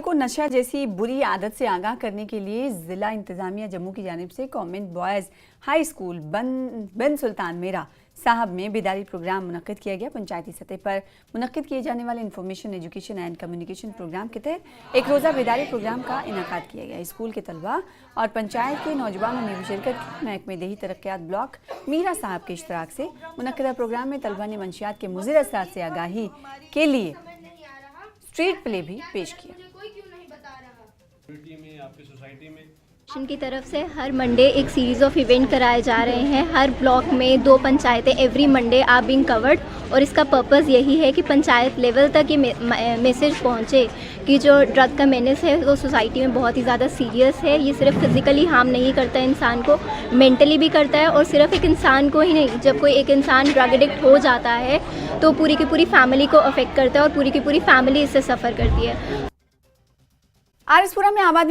को नशा जैसी बुरी आदत से आगाह करने के लिए जिला इंतजामिया जम्मू की जानिब से कॉन्वेंट बॉयज़ हाई स्कूल बिन सुल्तान मेरा साहब में बेदारी प्रोग्राम मुनक्किद किया गया। पंचायती सतह पर मुनक्किद किए जाने वाले information education and communication programme के तहत एक रोज़ा बेदारी प्रोग्राम का इनेकाद किया गया। स्कूल के तलबा और पंचायत के नौजवानों ने भी शिरकत की। महकमे देही तरक्यात ब्लॉक मीरा साहब के इश्तराक से मुनक्किदा प्रोग्राम में तलबा ने मंशियात के मुज़िर असरात से आगाही के लिए स्ट्रीट प्ले भी पेश किया। की तरफ से हर मंडे एक सीरीज़ ऑफ इवेंट कराए जा रहे हैं। हर ब्लॉक में 2 पंचायतें every Monday are being covered और इसका पर्पस यही है कि पंचायत लेवल तक ये मैसेज पहुंचे कि जो ड्रग का मेनेस है वो सोसाइटी में बहुत ही ज़्यादा सीरियस है। ये सिर्फ फिज़िकली हार्म नहीं करता इंसान को, मेंटली भी करता है। और सिर्फ एक इंसान को ही नहीं, जब कोई एक इंसान ड्रग एडिक्ट हो जाता है तो पूरी की पूरी फैमिली को अफेक्ट करता है और पूरी की पूरी फैमिली इससे सफ़र करती है। आरएसपुरा में आबादी